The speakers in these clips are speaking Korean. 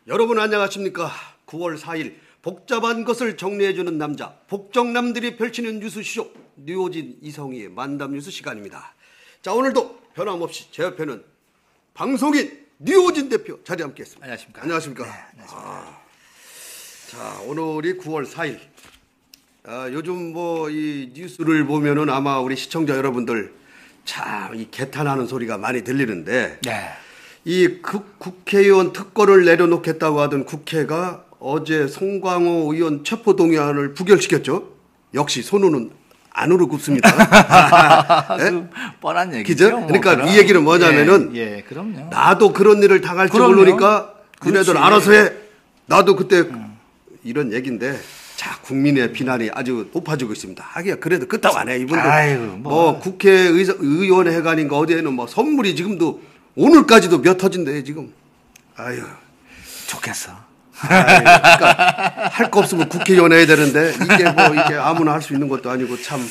여러분 안녕하십니까? 9월 4일 복잡한 것을 정리해주는 남자 복정남들이 펼치는 뉴스쇼 뉴오진 이성희의 만담 뉴스 시간입니다. 자, 오늘도 변함없이 제 옆에는 방송인 뉴오진 대표 자리 함께했습니다. 안녕하십니까? 안녕하십니까? 네, 안녕하십니까? 자, 오늘이 9월 4일. 요즘 뭐 이 뉴스를 보면은 아마 우리 시청자 여러분들 참 이 개탄하는 소리가 많이 들리는데. 네. 이 국회의원 특권을 내려놓겠다고 하던 국회가 어제 송광호 의원 체포동의안을 부결시켰죠. 역시 손우는 안으로 굽습니다. 네? 뻔한 얘기죠. 그죠? 그러니까 이 얘기는 뭐냐면은 그럼요. 나도 그런 일을 당할지 모르니까 그네들 알아서 해. 나도 그때 이런 얘기인데 자, 국민의 비난이 아주 높아지고 있습니다. 하기야 그래도 끄떡 안 해. 이분들 뭐 국회의원회관인가 어디에는 뭐 선물이 지금도 오늘까지도 몇 터진대 지금. 아유, 좋겠어. 그러니까 할 거 없으면 국회의원 해야 되는데 이게 아무나 할 수 있는 것도 아니고 참.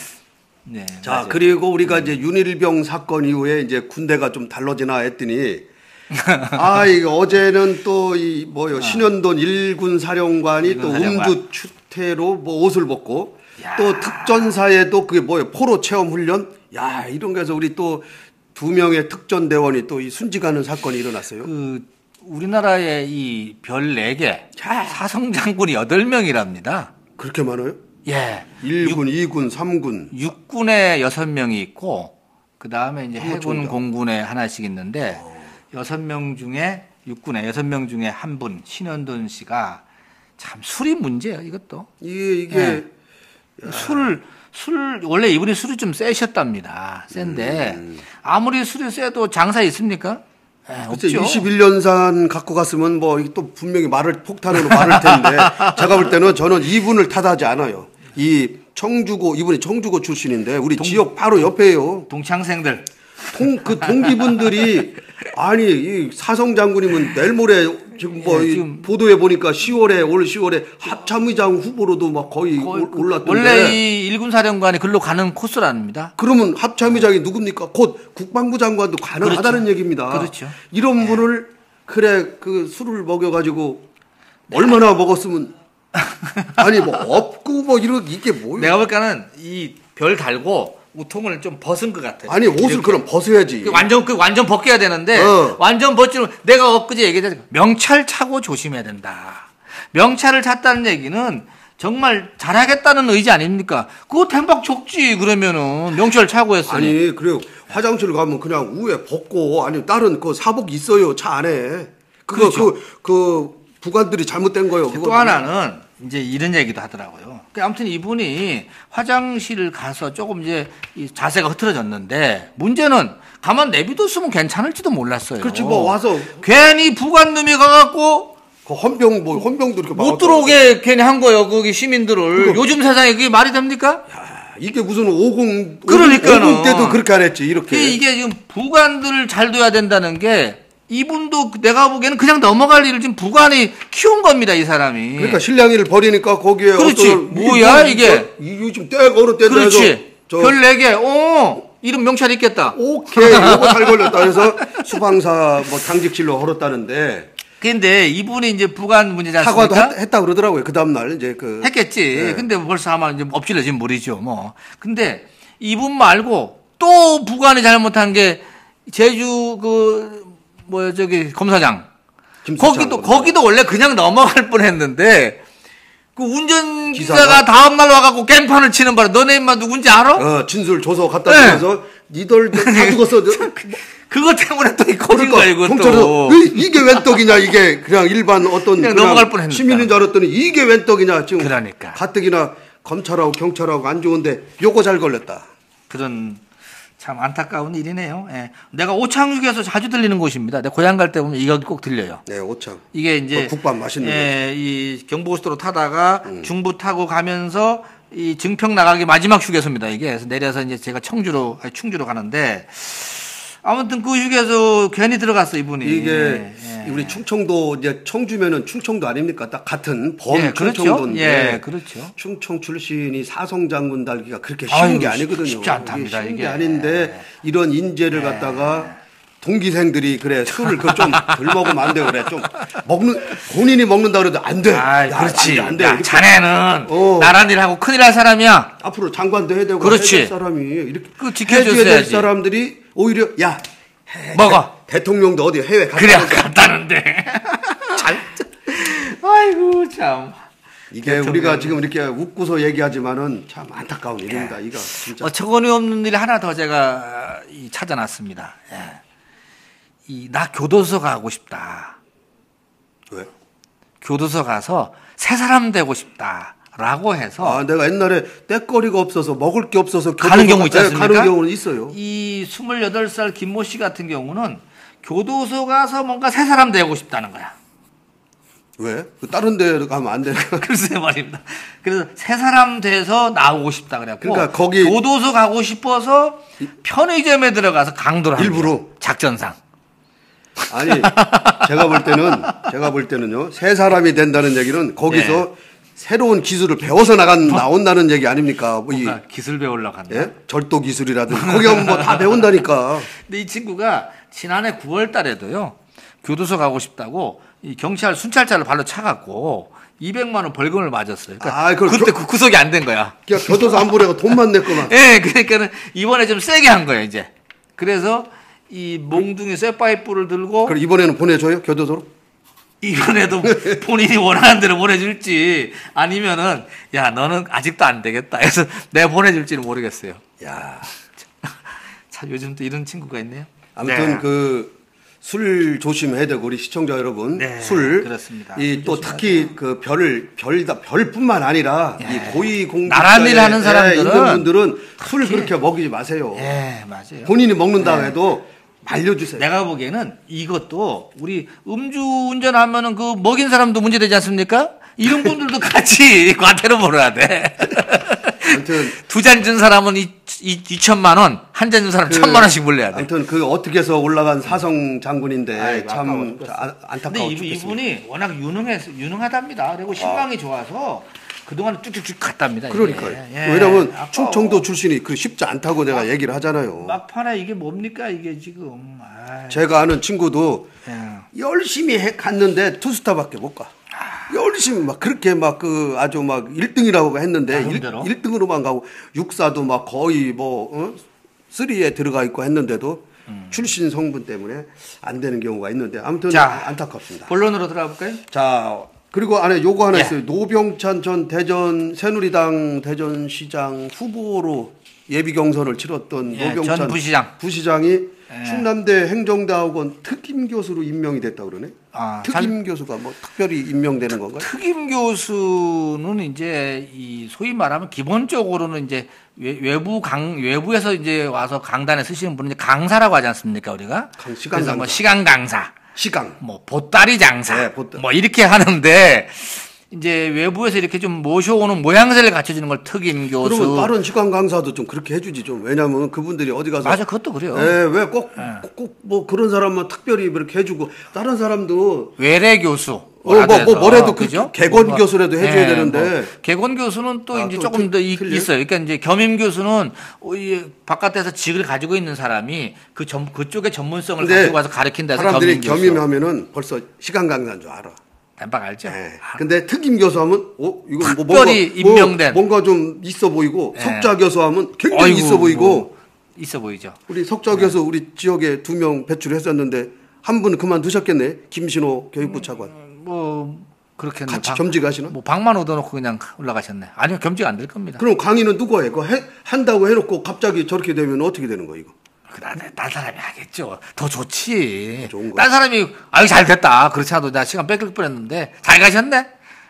네. 자, 맞아요. 그리고 우리가 이제 윤일병 사건 이후에 이제 군대가 좀 달라지나 했더니 이거 어제는 또 신현돈 일군 사령관이 또 음주 추태로 뭐 옷을 벗고 또 특전사에도 그게 포로 체험 훈련. 야, 이런 거에서 우리 또 2명의 특전대원이 또 이 순직하는 사건이 일어났어요. 우리나라에 이 별 4개 사성장군이 8명이랍니다. 그렇게 많아요? 예. 1군, 2군, 3군. 육군에 6명이 있고 그다음에 이제 해군, 공군에 하나씩 있는데 6명 중에 육군에 6명 중에 한 분 신현돈 씨가 참 술이 문제예요, 이것도. 이게 술 원래 이분이 술이 좀 세셨답니다. 센데 아무리 술이 세도 장사 있습니까? 없죠. 21년산 갖고 갔으면 뭐 또 분명히 폭탄으로 마를 텐데 제가 볼 때는 저는 이분을 탓하지 않아요. 이분이 청주고 출신인데 우리 지역 바로 옆에요. 동창생들. 동기분들이 아니 이 사성 장군이면 내일 모레 지금 보도에 보니까 올 10월에 합참의장 후보로도 막 거의 올랐던데. 원래 이 일군 사령관이 글로 가는 코스랍니다. 그러면 합참의장이 누굽니까? 곧 국방부 장관도 가능하다는 얘기입니다. 그렇죠. 이런 분을 술을 먹여가지고 얼마나 먹었으면 아니 없고 이게 뭐예요? 내가 볼 때는 이 별 달고 우통을 좀 벗은 것 같아요. 아니 옷을 이렇게. 그럼 벗어야지. 완전 벗겨야 되는데 완전 벗지는 내가 엊그제 얘기했잖아. 명찰 차고 조심해야 된다. 명찰을 찼다는 얘기는 정말 잘하겠다는 의지 아닙니까? 그거 템박 족지 그러면은 명찰 차고 했어요. 아니 그래요. 화장실 가면 그냥 위에 벗고 아니 다른 사복 있어요 차 안에. 그렇죠. 부관들이 잘못된 거예요. 또 하나는 이제 이런 얘기도 하더라고요. 아무튼 이분이 화장실 가서 조금 이제 이 자세가 흐트러졌는데 문제는 가만 내비뒀으면 괜찮을지도 몰랐어요. 그렇지 와서 괜히 부관놈이 가갖고 헌병도 이렇게 못 들어오게 괜히 한 거예요. 거기 시민들을. 요즘 세상에 그게 말이 됩니까? 이게 무슨 50 때도 그렇게 안 했지 이렇게. 이게 지금 부관들을 잘 둬야 된다는 게. 이분도 내가 보기에는 그냥 넘어갈 일을 지금 부관이 키운 겁니다, 이 사람이. 그러니까 실랑이를 버리니까 거기에 그렇지. 뭐야 이게? 요즘 때가 어느 때인데. 그렇지. 별 4개. 이름 명찰 있겠다. 오케이. 요거 잘 걸렸다. 그래서 수방사 당직실로 걸었다는데. 근데 이분이 이제 부관 문제지 않습니까? 사과도 했다 그러더라고요. 그 다음 날 이제 했겠지. 네. 근데 벌써 아마 이제 엎질러진 물이죠, 뭐. 근데 이분 말고 또 부관이 잘못한 게 제주 검사장. 거기도 원래 그냥 넘어갈 뻔 했는데, 운전기사가 다음날 와갖고 깽판을 치는 바람에, 너네 인마 누군지 알아? 진술 조서 갖다 주면서, 니들 다 죽었어. 그것 때문에 또 커진 거야, 이것도. 경찰에서, 이게 웬 떡이냐, 이게. 그냥 일반 그냥 넘어갈 뻔 했는데. 시민인 줄 알았더니, 이게 웬 떡이냐, 지금. 그러니까. 가뜩이나 검찰하고 경찰하고 안 좋은데, 요거 잘 걸렸다. 그런. 참 안타까운 일이네요. 예. 내가 오창육에서 자주 들리는 곳입니다. 내 고향 갈 때 보면 이거 꼭 들려요. 네, 오창. 이게 이제 국밥 맛있는 이 경부고속도로 타다가 중부 타고 가면서 이 증평 나가기 마지막 휴게소입니다. 이게 그래서 내려서 이제 제가 충주로 가는데 아무튼 그 휴게소 괜히 들어갔어 이분이. 이게 우리 충청도 이제 청주면은 충청도 아닙니까? 딱 같은 충청도인데. 그렇죠. 충청 출신이 사성 장군 달기가 그렇게 쉬운 게 아니거든요. 쉽지 않답니다. 쉬운 이게 게 아닌데 이런 인재를 갖다가 동기생들이 그래 술을 그 좀 덜 먹으면 안 돼 그래 좀 본인이 먹는다 그래도 안 돼. 그렇지. 안 돼. 야, 자네는 나란 일하고 큰일 할 사람이야. 앞으로 장관도 해야 되고 그렇지. 해야 될 사람이 이렇게 지켜줘야지. 해줘야 될 사람들이 오히려 야 먹어. 대통령도 어디 해외 갔다는데. 아이고 참. 이게 우리가 지금 이렇게 웃고서 얘기하지만은 참 안타까운 일입니다. 이거 진짜. 어처구니 없는 일 하나 더 제가 찾아놨습니다. 나 교도소 가고 싶다. 왜? 교도소 가서 새 사람 되고 싶다라고 해서. 내가 옛날에 떼거리가 없어서 먹을 게 없어서 가는 경우 있지 않습니까? 가는 경우는 있어요. 이 28살 김모 씨 같은 경우는 교도소 가서 뭔가 새 사람 되고 싶다는 거야. 왜? 다른 데 가면 안 되나? 글쎄 말입니다. 그래서 새 사람 돼서 나오고 싶다 그래갖고. 그러니까 거기 교도소 가고 싶어서 편의점에 들어가서 강도를 합니다. 일부러 작전상. 아니 제가 볼 때는요 새 사람이 된다는 얘기는 거기서 새로운 기술을 배워서 나온다는 얘기 아닙니까? 뭐 기술 배우려고 한다. 예? 절도 기술이라든지 거기 가면 뭐 다 배운다니까. 근데 이 친구가 지난해 9월 달에도요 교도소 가고 싶다고 이 경찰 순찰차를 발로 차갖고 200만 원 벌금을 맞았어요. 그러니까 그때 구속이 안 된 거야. 그러니까 교도소 안 보내고 돈만 냈구만. 예, 그러니까는 이번에 좀 세게 한 거예요 이제. 그래서 이 몽둥이 쇠파이프를 들고. 그럼 이번에는 보내줘요 교도소로? 이번에도 본인이 원하는 대로 보내줄지 아니면은 야 너는 아직도 안 되겠다 해서 내가 보내줄지는 모르겠어요. 야, 참 요즘 또 이런 친구가 있네요. 아무튼 술 조심해야 되고 우리 시청자 여러분 술 그렇습니다. 또 특히 그 별뿐만 아니라 이 고위 공직자에 나란 일 하는 사람들은 있는 분들은 술 그렇게 먹이지 마세요. 맞아요. 본인이 먹는다 해도 말려주세요. 내가 보기에는 이것도 우리 음주운전하면은 그 먹인 사람도 문제되지 않습니까? 이런 분들도 같이 과태료 물어야 돼. 아무튼 두 잔 준 사람은 2천만 원, 한 잔 준 사람은 1,000만 원씩 물려야 돼. 아무튼 어떻게 해서 올라간 사성 장군인데 참 안타까워. 근데 이분이 워낙 유능하답니다. 그리고 신망이 좋아서 그동안 쭉쭉쭉 갔답니다. 그러니까요. 왜냐면 충청도 출신이 쉽지 않다고 내가 얘기를 하잖아요. 막판에 이게 뭡니까 이게 지금. 제가 아는 친구도 열심히 갔는데 투스타밖에 못 가. 열심히 막 그렇게 아주 1등이라고 했는데 1등으로만 가고 육사도 막 거의 3에 들어가 있고 했는데도 출신 성분 때문에 안 되는 경우가 있는데 아무튼 안타깝습니다. 본론으로 들어가 볼까요? 자, 그리고 안에 요거 하나 있어요. 노병찬 전 새누리당 대전시장 후보로 예비 경선을 치렀던 노병찬 전 부시장이 충남대 행정대학원 특임 교수로 임명이 됐다 그러네. 특임 교수가 특별히 임명되는 건가요? 특임 교수는 이제 소위 말하면 기본적으로는 이제 외부에서 이제 와서 강단에 쓰시는 분은 이제 강사라고 하지 않습니까 우리가? 그래서 시간 강사. 보따리 장사. 이렇게 하는데, 이제 외부에서 이렇게 좀 모셔오는 모양새를 갖춰주는 걸 특임 교수. 그러면 다른 시간 강사도 좀 그렇게 해주지 좀. 왜냐면 그분들이 어디 가서. 맞아, 그것도 그래요. 왜 꼭 그런 사람만 특별히 이렇게 해주고, 다른 사람도. 외래 교수. 뭐래도 개건 교수라도 해줘야 되는데. 개건 교수는 또 이제 조금 더 있어요. 그러니까 이제 겸임 교수는 바깥에서 직을 가지고 있는 사람이 그쪽의 전문성을 가지고 와서 가르친다 해서 사람들이 겸임하면은 벌써 시간 강사인 줄 알아. 깜빡 알죠. 근데 특임 교수 하면 이건 특별히 임명된 뭔가 좀 있어 보이고 석좌 교수 하면 굉장히 있어 보이고 있어 보이죠. 우리 석좌 교수 우리 지역에 2명 배출했었는데 한 분은 그만두셨겠네. 김신호 교육부 차관. 그렇겠네. 같이 겸직하시나? 방만 얻어놓고 그냥 올라가셨네. 아니요, 겸직 안 될 겁니다. 그럼 강의는 누가 해? 한다고 해놓고 갑자기 저렇게 되면 어떻게 되는 거야 이거? 딴 사람이 하겠죠. 더 좋지. 딴 사람이 잘 됐다. 그렇지 않아도 나 시간 뺏길 뻔했는데 잘 가셨네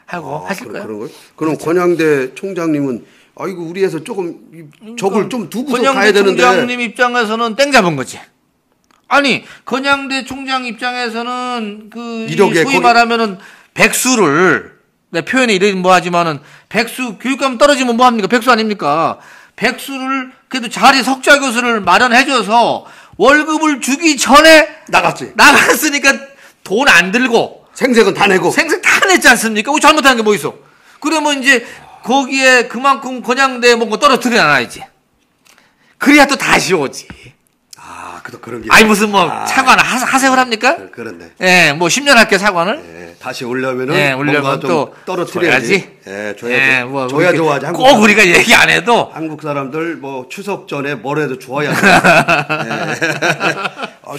하고 하실 거예요. 그런 거요? 그럼 권양대 총장님은 우리에서 조금 적을 좀 두고서 가야 되는데. 총장님 입장에서는 땡 잡은 거지. 아니 권양대 총장 입장에서는 소위 말하면은 백수를 내 표현이 이러긴 뭐하지만은 백수 교육감 떨어지면 뭐합니까? 백수 아닙니까? 백수를 그래도 자리 석좌 교수를 마련해줘서 월급을 주기 전에 나갔으니까 돈 안 들고 생색은 다 내고 생색 다 냈지 않습니까? 잘못한 게 뭐 있어? 그러면 이제 거기에 그만큼 권양대 뭔가 떨어뜨려 놔야지. 그래야 또 다시 오지. 아, 그런 게. 아니, 무슨 차관 하세요를 합니까? 그렇네. 예, 뭐 10년 할게 차관을. 예, 다시 오려면은. 뭔가 좀 또 떨어뜨려야지. 예, 줘야지. 예, 줘야 좋아하지. 꼭 우리가 얘기 안 해도. 한국 사람들 뭐 추석 전에 뭘 해도 좋아야 돼. 예.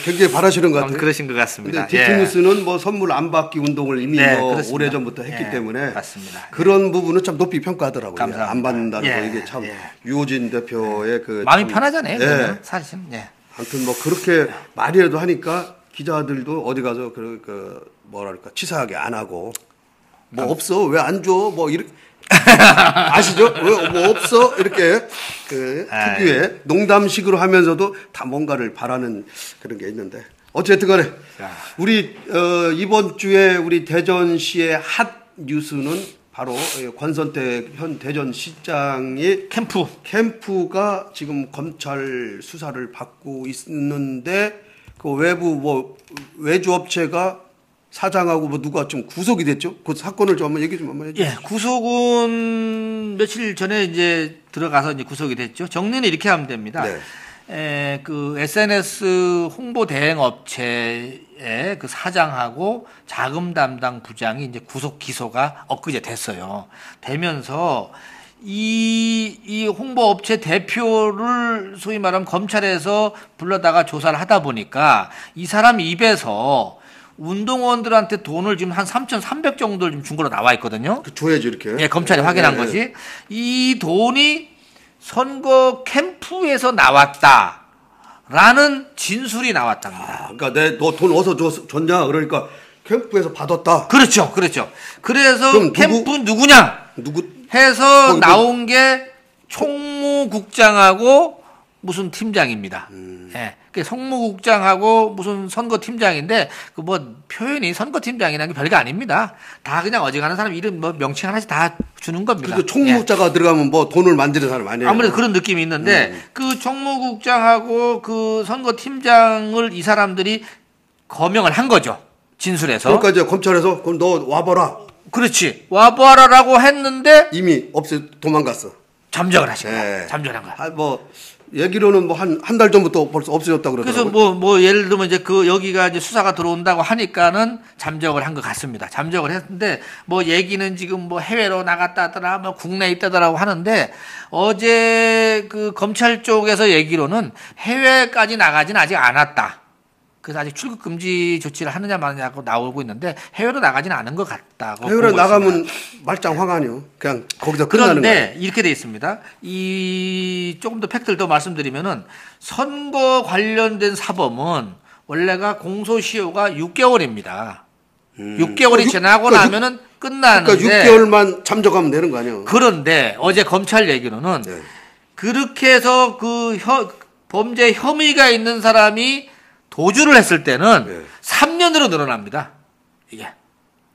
굉장히 바라시는 것 같아요. 그러신 것 같습니다. 근데 디티뉴스는 뭐 선물 안 받기 운동을 이미 오래전부터 했기 때문에. 맞습니다. 그런 부분은 참 높이 평가하더라고요. 감사합니다. 안 받는다는 거 이게 참 유호진 대표의 그. 마음이 편하잖아요. 사실. 아무튼 뭐 그렇게 말이라도 하니까 기자들도 어디 가서 뭐랄까 치사하게 안 하고 뭐 없어 왜 안 줘 뭐 이렇게 아시죠? 왜 뭐 없어 이렇게 특유의 농담식으로 하면서도 다 뭔가를 바라는 그런 게 있는데 어쨌든간에 우리 이번 주에 우리 대전시의 핫 뉴스는 바로 권선태 현 대전시장의 캠프가 지금 검찰 수사를 받고 있는데 그 외주 업체가 사장하고 뭐 누가 좀 구속이 됐죠? 그 사건을 좀 한번 얘기 좀 한번 해주세요. 예, 구속은 며칠 전에 이제 들어가서 이제 구속이 됐죠. 정리는 이렇게 하면 됩니다. 그 SNS 홍보 대행 업체의 그 사장하고 자금 담당 부장이 이제 구속 기소가 엊그제 됐어요. 되면서 이 홍보 업체 대표를 소위 말하면 검찰에서 불러다가 조사를 하다 보니까 이 사람 입에서 운동원들한테 돈을 지금 한 3,300 정도를 좀 준 걸로 나와 있거든요. 줘야지 이렇게. 예, 검찰이 확인한 것이 이 돈이 선거 캠프에서 나왔다라는 진술이 나왔답니다. 그러니까 너 돈 어디서 줬냐? 그러니까 캠프에서 받았다. 그렇죠. 그래서 캠프 누구냐? 해서 나온 게 총무국장하고 무슨 팀장입니다. 예. 성무국장하고 무슨 선거팀장인데 그 뭐 표현이 선거팀장이라는 게 별거 아닙니다. 다 그냥 어지간한 사람 이름 뭐 명칭 하나씩 다 주는 겁니다. 그러니까 총무자가 들어가면 뭐 돈을 만드는 사람 아니에요. 아무래도 그런 느낌이 있는데 그 총무국장하고 그 선거팀장을 이 사람들이 거명을 한 거죠. 진술에서. 그러니까 이제 검찰에서 그럼 너 와봐라. 그렇지. 와봐라라고 했는데 이미 도망갔어. 잠적을 하신 거야. 잠적을 한 거야. 뭐 얘기로는 뭐 한 달 전부터 벌써 없어졌다 그러더라고요. 그래서 뭐 예를 들면 이제 여기가 이제 수사가 들어온다고 하니까는 잠적을 한 것 같습니다. 잠적을 했는데 뭐 얘기는 지금 뭐 해외로 나갔다더라, 뭐 국내에 있다더라고 하는데 어제 그 검찰 쪽에서 얘기로는 해외까지 나가진 아직 않았다. 그래서 아직 출국 금지 조치를 하느냐 마느냐고 나오고 있는데 해외로 나가지는 않은 것 같다고. 해외로 나가면 말짱 화가니요. 그냥 거기서 끝나는 거예요. 그런데 이렇게 돼 있습니다. 조금 더 팩트를 더 말씀드리면은 선거 관련된 사범은 원래가 공소시효가 6개월입니다. 6개월이 지나고 나면은 끝나는데. 그러니까 6개월만 잠적하면 되는 거 아니에요. 그런데 어제 검찰 얘기로는 그렇게 해서 범죄 혐의가 있는 사람이 도주를 했을 때는 3년으로 늘어납니다. 이게.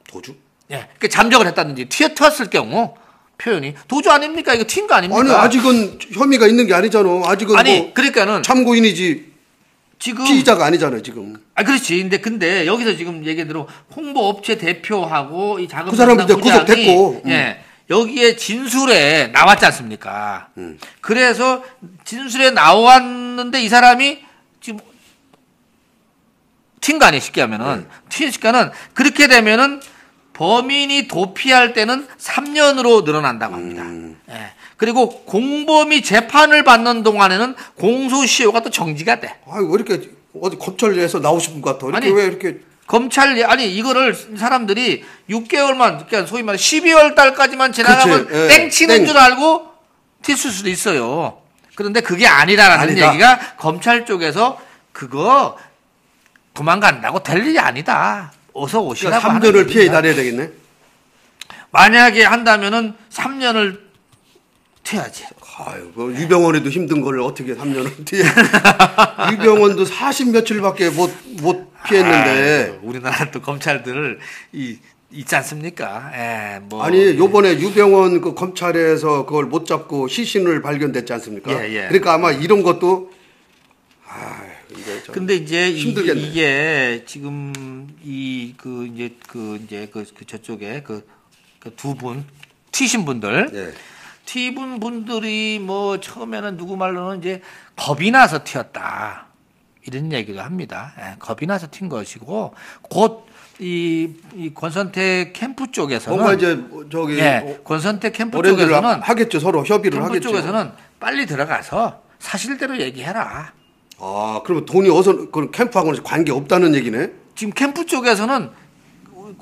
도주? 예. 그 잠적을 했다든지 튀었을 경우 표현이 도주 아닙니까? 이거 튄 거 아닙니까? 아니, 아직은 혐의가 있는 게 아니잖아. 아직은 그러니까는 참고인이지. 지금 피의자가 아니잖아요, 지금. 그렇지. 근데 여기서 지금 얘기대로 홍보 업체 대표하고 이 자금 그 사람은 이제 부장이 구속됐고. 여기에 진술에 나왔지 않습니까? 그래서 진술에 나왔는데 이 사람이 지금 튄 거 아니에요, 쉽게 하면은. 튀니까는 그렇게 되면은 범인이 도피할 때는 3년으로 늘어난다고 합니다. 그리고 공범이 재판을 받는 동안에는 공소시효가 또 정지가 돼. 왜 이렇게 어디 검찰에서 나오신 분 같아? 왜 이렇게. 이거를 사람들이 6개월만, 그러니까 소위 말해 12월 달까지만 지나가면 땡치는 줄 알고 튈 수도 있어요. 그런데 그게 아니라는 얘기가 검찰 쪽에서 그거 도망간다고 될 일이 아니다. 어서 오시라고. 그러니까 3년을 피해 다녀야 되겠네. 만약에 한다면은 3년을 튀어야지. 유병원에도 힘든 걸 어떻게 3년을 튀어. 유병원도 40 며칠밖에 못 피했는데. 우리나라 또 검찰들 있지 않습니까? 아니, 요번에 유병원 그 검찰에서 그걸 못 잡고 시신을 발견됐지 않습니까? 그러니까 아마 이런 것도 근데 이제 힘들겠네. 이게 지금 저쪽에 그 두 분 튀신 분들 튀분 분들이 뭐 처음에는 누구 말로는 이제 겁이 나서 튀었다. 이런 얘기도 합니다. 예, 겁이 나서 튄 것이고 곧 이 권선택 캠프 쪽에서는 뭔가 이제 저기 권선택 캠프 쪽에서는 하겠죠. 서로 협의를 캠프 하겠죠. 쪽에서는 빨리 들어가서 사실대로 얘기해라. 아, 그러면 돈이 어서 그 캠프하고는 관계 없다는 얘기네. 지금 캠프 쪽에서는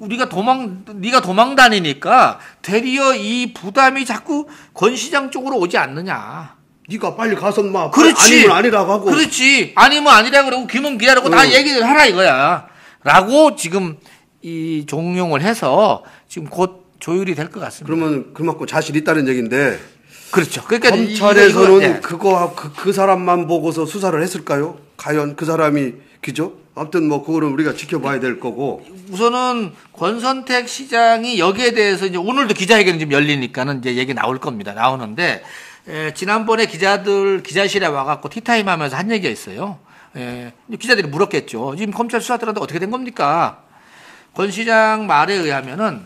네가 도망 다니니까 되리어 이 부담이 자꾸 권 시장 쪽으로 오지 않느냐. 네가 빨리 가서 막 그렇지. 아니면 아니라고 하고. 그렇지. 아니면 아니라 그러고 귀문 기다리고 다 얘기를 하라 이거야. 라고 지금 이 종용을 해서 지금 곧 조율이 될 것 같습니다. 그러면 그만큼 자신 있다는 얘기인데. 그렇죠. 그러니까 검찰에서는 그 사람만 보고서 수사를 했을까요? 과연 그 사람이 그죠? 아무튼 뭐 그거는 우리가 지켜봐야 될 거고. 우선은 권선택 시장이 여기에 대해서 이제 오늘도 기자회견이 좀 열리니까는 이제 얘기 나올 겁니다. 나오는데 지난번에 기자실에 와갖고 티타임 하면서 한 얘기가 있어요. 기자들이 물었겠죠. 지금 검찰 수사 들어갔는데 어떻게 된 겁니까? 권 시장 말에 의하면은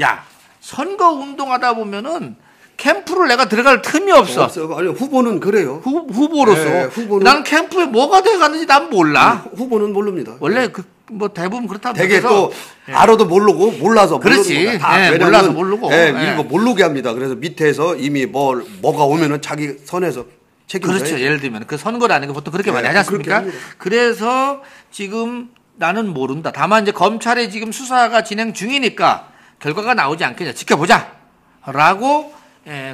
야 선거 운동하다 보면은 캠프를 내가 들어갈 틈이 없어. 아니 후보는 그래요. 후보로서 후보는 나는 캠프에 뭐가 돼가는지 난 몰라. 후보는 모릅니다. 원래 뭐 대부분 그렇다고 되게 또 알아도 모르고 몰라서 그렇지. 몰라서 모르고. 이거 모르게 합니다. 그래서 밑에서 이미 뭐가 오면은 자기 선에서 책임져요. 그렇죠. 예를 들면 그 선거라는 게 보통 그렇게 많이 하지 않습니까? 그래서 지금 나는 모른다. 다만 이제 검찰의 지금 수사가 진행 중이니까 결과가 나오지 않겠냐 지켜보자라고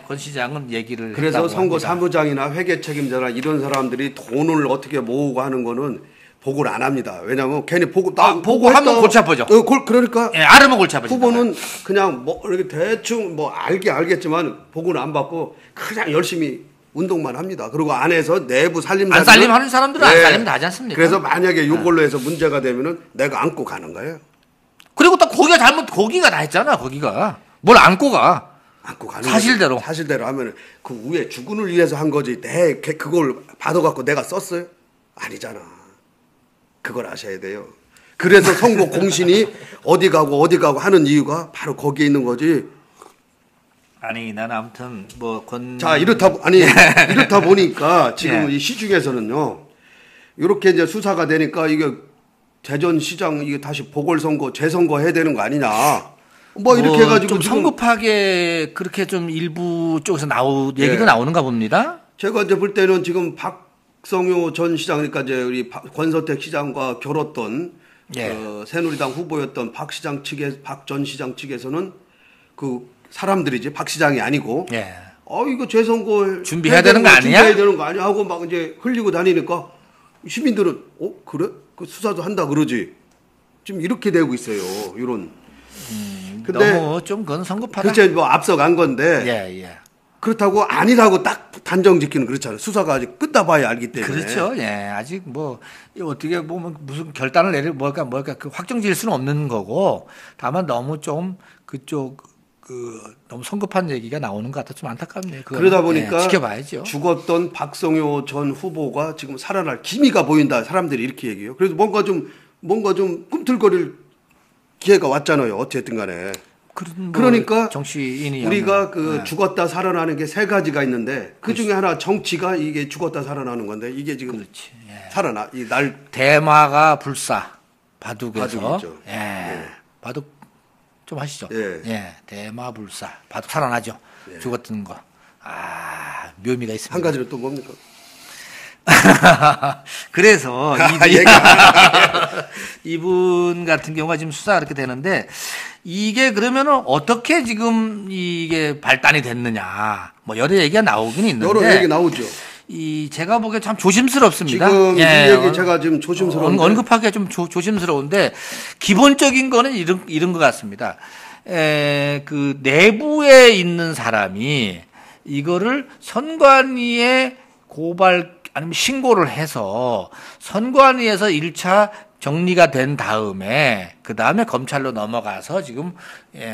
권 시장은 얘기를 그래서 했다고 선거 합니다. 사무장이나 회계 책임자나 이런 사람들이 돈을 어떻게 모으고 하는 거는 보고를 안 합니다. 왜냐하면 괜히 보고하면 골치 아프죠. 그러니까 알으면 골치 아프죠. 후보는 그냥 뭐 이렇게 대충 뭐 알겠지만 보고는 안 받고 그냥 열심히 운동만 합니다. 그리고 안에서 내부 살림 안 살림하는 사람들은 안 살림 다 하지 않습니까? 그래서 만약에 이걸로 해서 문제가 되면은 내가 안고 가는 거예요. 그리고 또 거기가 다 했잖아. 거기가 뭘 안고 가. 안고 가는 사실대로. 거지. 사실대로 하면 그 위에 주군을 위해서 한 거지. 그걸 받아갖고 내가 썼어요? 아니잖아. 그걸 아셔야 돼요. 그래서 선거 공신이 어디 가고 하는 이유가 바로 거기에 있는 거지. 아니 나는 아무튼 자 이렇다 보니까 지금 이 시중에서는요 이렇게 이제 수사가 되니까 이게 대전시장 이게 다시 보궐선거 재선거 해야 되는 거 아니냐 뭐 이렇게 해가지고 좀 성급하게 그렇게 좀 일부 쪽에서 얘기도 나오는가 봅니다. 제가 이제 볼 때는 지금 박성효 전 시장 그러니까 이제 우리 권선택 시장과 겨뤘던 새누리당 후보였던 박 전 시장 측에서는 그 사람들이지 박 시장이 아니고 이거 재선거 준비해야 되는 거 아니야? 준비해야 되는 거 아니야? 하고 막 이제 흘리고 다니니까 시민들은 그래? 그 수사도 한다 그러지. 지금 이렇게 되고 있어요. 이런. 근데 너무 좀 그건 성급하다. 그렇죠. 뭐 앞서간 건데. 그렇다고 아니라고 딱 단정 짓기는 그렇잖아요. 수사가 아직 끝나봐야 알기 때문에. 그렇죠. 아직 뭐 어떻게 보면 무슨 결단을 내릴 뭘까 그 확정 지을 수는 없는 거고. 다만 너무 좀 그쪽 너무 성급한 얘기가 나오는 것 같아 좀 안타깝네요. 그러다 보니까 지켜봐야죠. 죽었던 박성효 전 후보가 지금 살아날 기미가 보인다. 사람들이 이렇게 얘기해요. 그래서 뭔가 좀 꿈틀거릴 기회가 왔잖아요. 어쨌든 간에. 그러니까 정치인이 우리가 죽었다 살아나는 게 세 가지가 있는데 그 중에 하나 정치가 이게 죽었다 살아나는 건데 이게 지금 살아나 대마가 불사 바둑에서 바둑 좀 하시죠. 대마불사 바둑 살아나죠. 죽었던 거. 묘미가 있습니다. 한 가지는 또 뭡니까? 그래서 이분 같은 경우가 지금 수사가 이렇게 되는데 이게 그러면은 어떻게 지금 이게 발단이 됐느냐 뭐 여러 얘기가 나오긴 있는데 여러 얘기 나오죠. 제가 보기에 참 조심스럽습니다. 지금 이 얘기 제가 지금 조심스러운데 언급하기가 좀 조심스러운데 기본적인 거는 이런 것 같습니다. 그 내부에 있는 사람이 이거를 선관위에 아니면 신고를 해서 선관위에서 1차 정리가 된 다음에 그 다음에 검찰로 넘어가서 지금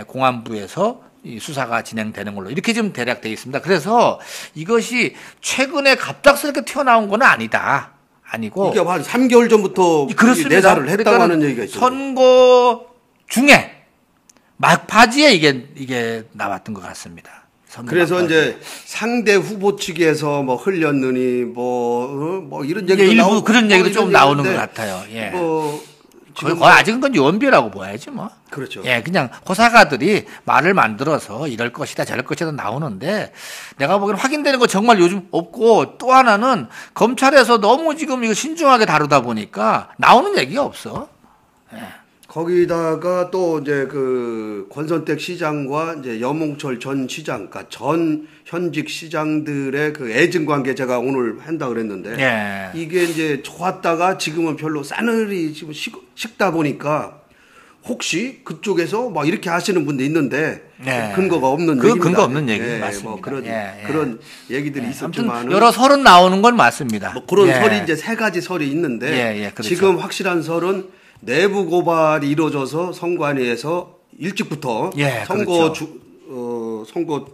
공안부에서 이 수사가 진행되는 걸로 이렇게 지금 대략 되어 있습니다. 그래서 이것이 최근에 갑작스럽게 튀어나온 건 아니다. 아니고 이게 한 3개월 전부터 내사를 했다고 하는 얘기가 있어요. 선거 중에 막바지에 이게 나왔던 것 같습니다. 그래서 이제 상대 후보 측에서 뭐 흘렸느니 뭐 이런 얘기도 일부 그런 얘기도 좀 나오는 것 같아요. 예. 거의 아직은 건 연비라고 봐야지 뭐. 그렇죠. 예, 그냥 호사가들이 말을 만들어서 이럴 것이다 저럴 것이다 나오는데 내가 보기엔 확인되는 거 정말 요즘 없고 또 하나는 검찰에서 너무 지금 이거 신중하게 다루다 보니까 나오는 얘기가 없어. 예. 거기다가 또 이제 그 권선택 시장과 이제 여몽철 전 시장, 그러니까 전 현직 시장들의 그 애증 관계 제가 오늘 한다 그랬는데 예. 이게 이제 좋았다가 지금은 별로 싸늘히 지금 식다 보니까 혹시 그쪽에서 막 이렇게 하시는 분도 있는데 예. 근거가 없는 얘기입니다. 근거 없는 얘기 예, 맞습니다. 뭐 그런 예. 그런 얘기들이 있었지만 여러 설은 나오는 건 맞습니다. 뭐 그런 예. 설이 이제 세 가지 설이 있는데 그렇죠. 지금 확실한 설은 내부 고발이 이루어져서 선관위에서 일찍부터 선거 그렇죠. 선거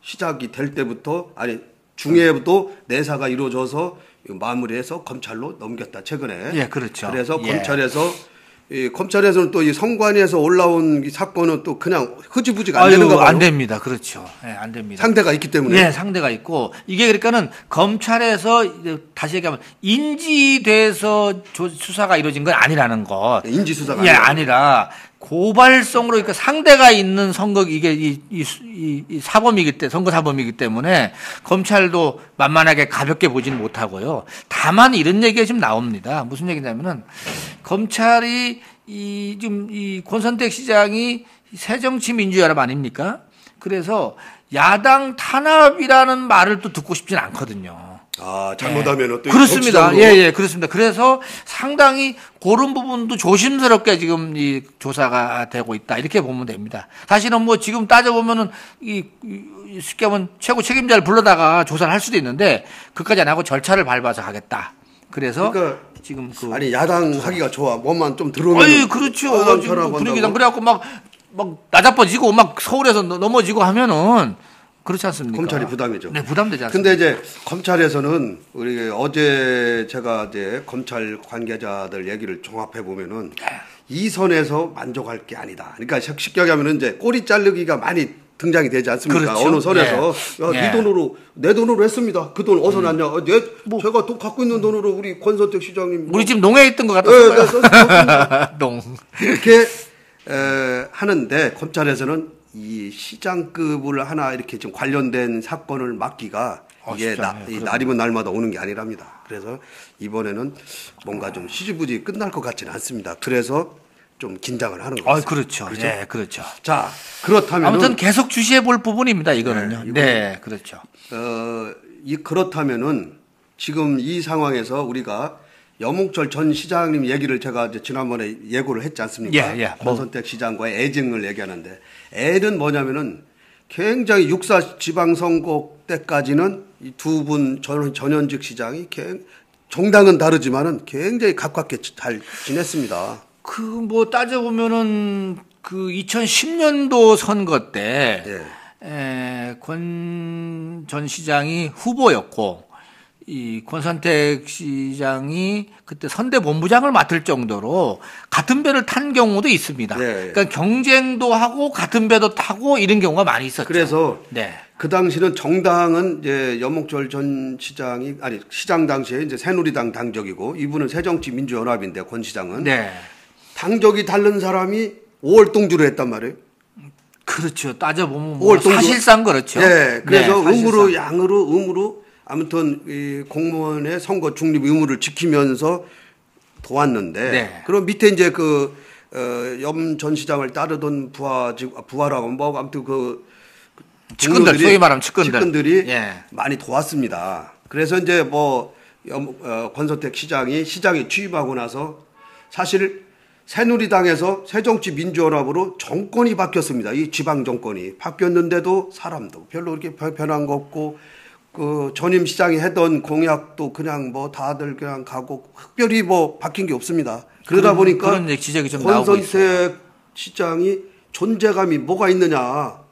시작이 될 때부터 아니 중에도 내사가 이루어져서 마무리해서 검찰로 넘겼다 최근에. 예, 그렇죠. 그래서 검찰에서는 또 이 선관위에서 올라온 이 사건은 또 그냥 흐지부지가 안 되는가 봐요. 안 됩니다. 그렇죠. 예, 안 됩니다. 상대가 있기 때문에. 예, 상대가 있고 이게 그러니까는 검찰에서 다시 얘기하면 인지돼서 수사가 이루어진 건 아니라는 것. 인지 수사가 아니라 고발성으로 그러니까 상대가 있는 선거 이게 이 사범이기 때문에 선거 사범이기 때문에 검찰도 만만하게 가볍게 보지는 못하고요. 다만 이런 얘기가 지금 나옵니다. 무슨 얘기냐면은 검찰이 지금 이 권선택 시장이 새정치민주연합 아닙니까? 그래서 야당 탄압이라는 말을 또 듣고 싶진 않거든요. 아, 잘못하면은 또 그렇습니다. 그렇습니다. 그래서 상당히 그런 부분도 조심스럽게 지금 이 조사가 되고 있다. 이렇게 보면 됩니다. 사실은 뭐 지금 따져보면은 쉽게 하면 최고 책임자를 불러다가 조사를 할 수도 있는데 그까지 안 하고 절차를 밟아서 하겠다. 그래서 그러니까 지금 아니 야당 하기가 좋아. 뭐만 좀 들어오면 그렇죠. 분위기당 그래갖고 막 나자빠지고 막 서울에서 넘어지고 하면은 그렇지 않습니까? 검찰이 부담이죠. 네, 부담되지 않습니까? 근데 이제 검찰에서는 우리 어제 제가 이제 검찰 관계자들 얘기를 종합해 보면은 이 선에서 만족할 게 아니다. 그러니까 쉽게 얘기하면은 이제 꼬리 자르기가 많이 등장이 되지 않습니까? 그렇죠. 어느 선에서 네 돈으로 내 돈으로 했습니다. 그 돈 어디서 났냐? 제가 돈 갖고 있는 돈으로 우리 권선택 시장님 우리 집 농에 있던 것 같았어요. 농 이렇게 하는데 검찰에서는 이 시장급을 하나 이렇게 좀 관련된 사건을 맡기가 이게 날이면 날마다 오는 게 아니랍니다. 그래서 이번에는 뭔가 좀 시지부지 끝날 것 같지는 않습니다. 그래서 좀 긴장을 하는 것 같습니다. 그렇죠. 네, 그렇죠. 자, 그렇다면 아무튼 계속 주시해 볼 부분입니다. 이거는요. 네, 그렇죠. 그렇다면은 지금 이 상황에서 우리가 여몽철 전 시장님 얘기를 제가 이제 지난번에 예고를 했지 않습니까? 권선택 시장과의 애증을 얘기하는데 애는 뭐냐면은 굉장히 육사 지방선거 때까지는 이 두 분 전현직 시장이 정당은 다르지만은 굉장히 가깝게 잘 지냈습니다. 뭐 따져보면은 2010년도 선거 때 권 전 시장이 후보였고 이 권선택 시장이 그때 선대본부장을 맡을 정도로 같은 배를 탄 경우도 있습니다. 그러니까 경쟁도 하고 같은 배도 타고 이런 경우가 많이 있었죠. 그래서 그 당시는 정당은 이제 여몽철 전 시장이 시장 당시에 이제 새누리당 당적이고 이분은 새정치민주연합인데 권 시장은 당적이 다른 사람이 5월 동주를 했단 말이에요. 그렇죠. 따져보면 뭐 사실상 그렇죠. 그래서 음으로 아무튼 이 공무원의 선거 중립 의무를 지키면서 도왔는데 그럼 밑에 이제 염 전 시장을 따르던 부하라고 뭐 아무튼 측근들 소위 말하면 측근들이 많이 도왔습니다. 그래서 이제 뭐 권선택 시장이 취임하고 나서 사실 새누리당에서 새정치민주연합으로 정권이 바뀌었습니다. 이 지방 정권이 바뀌었는데도 사람도 별로 이렇게 변한 거 없고 전임 시장이 했던 공약도 그냥 뭐 다들 그냥 가고 특별히 뭐 바뀐 게 없습니다. 그러다 보니까 그런 지적이 좀 나오고 있어요. 권선택 시장이 존재감이 뭐가 있느냐.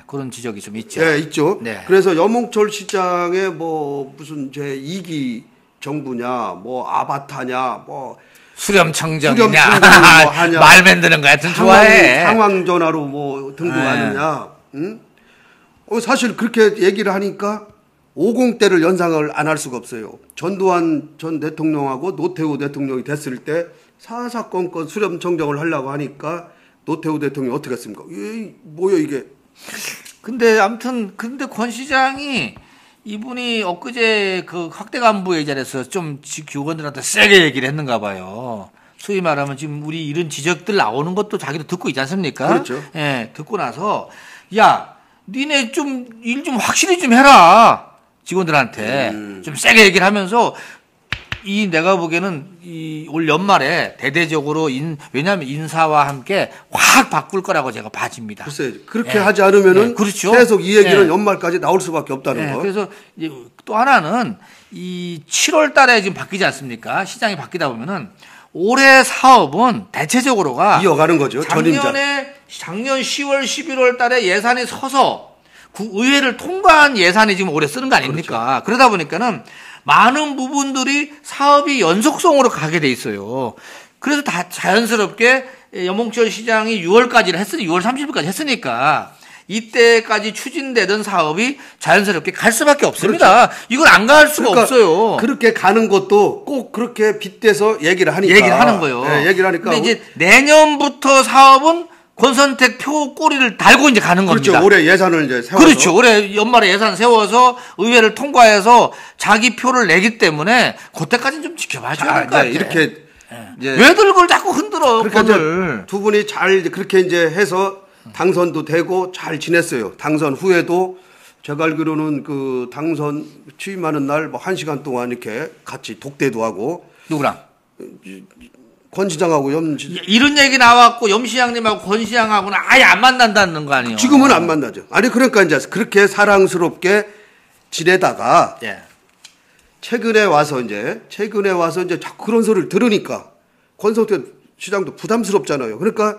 그런 지적이 좀 있죠. 있죠. 그래서 여몽철 시장의 뭐 무슨 제2기 정부냐, 뭐 아바타냐, 뭐 수렴청정이냐, 뭐 하냐, 말 만드는 거 하여튼 좋아해. 상황 전화로 뭐 등록하느냐, 사실 그렇게 얘기를 하니까 50대를 연상을 안 할 수가 없어요. 전두환 전 대통령하고 노태우 대통령이 됐을 때 사사건건 수렴청정을 하려고 하니까 노태우 대통령이 어떻게 했습니까? 뭐야 이게. 근데 아무튼 근데 권 시장이 이분이 엊그제 그 확대 간부의 자리에서 좀 교관들한테 세게 얘기를 했는가 봐요. 소위 말하면 지금 우리 이런 지적들 나오는 것도 자기도 듣고 있지 않습니까? 그렇죠. 예, 듣고 나서 야, 니네 좀 일 좀 확실히 좀 해라. 직원들한테 좀 세게 얘기를 하면서 내가 보기에는 올 연말에 대대적으로 왜냐하면 인사와 함께 확 바꿀 거라고 제가 봐집니다. 글쎄 그렇게 하지 않으면은 그렇죠. 계속 이 얘기는 연말까지 나올 수밖에 없다는 거. 그래서 이제 또 하나는 이 7월 달에 지금 바뀌지 않습니까? 시장이 바뀌다 보면은 올해 사업은 대체적으로가 이어가는 거죠. 작년 10월, 11월 달에 예산이 서서 의회를 통과한 예산이 지금 올해 쓰는 거 아닙니까? 그렇죠. 그러다 보니까는 많은 부분들이 사업이 연속성으로 가게 돼 있어요. 그래서 다 자연스럽게 염홍철 시장이 6월 30일까지 했으니까 이때까지 추진되던 사업이 자연스럽게 갈 수밖에 없습니다. 그렇죠. 이걸 안 갈 수가 없어요. 그렇게 가는 것도 꼭 그렇게 빗대서 얘기를 하는 거예요. 네, 얘기를 하니까. 근데 이제 내년부터 사업은 권선택 표 꼬리를 달고 이제 가는 겁니다. 그렇죠. 올해 예산을 이제 세워서. 그렇죠. 올해 연말에 예산 세워서 의회를 통과해서 자기 표를 내기 때문에 그때까지는 좀 지켜봐 줘야 될 것 같아요. 이렇게 왜들 그걸 자꾸 흔들어? 그러니까 두 분이 잘 그렇게 이제 해서 당선도 되고 잘 지냈어요. 당선 후에도 제가 알기로는 그 당선 취임하는 날 뭐 1시간 동안 이렇게 같이 독대도 하고. 누구랑? 권 시장하고 이런 얘기 나왔고 염 시장님하고 권 시장하고는 아예 안 만난다는 거 아니에요? 지금은 안 만나죠. 아니 그러니까 이제 그렇게 사랑스럽게 지내다가 최근에 와서 이제 자꾸 그런 소리를 들으니까 권성태 시장도 부담스럽잖아요. 그러니까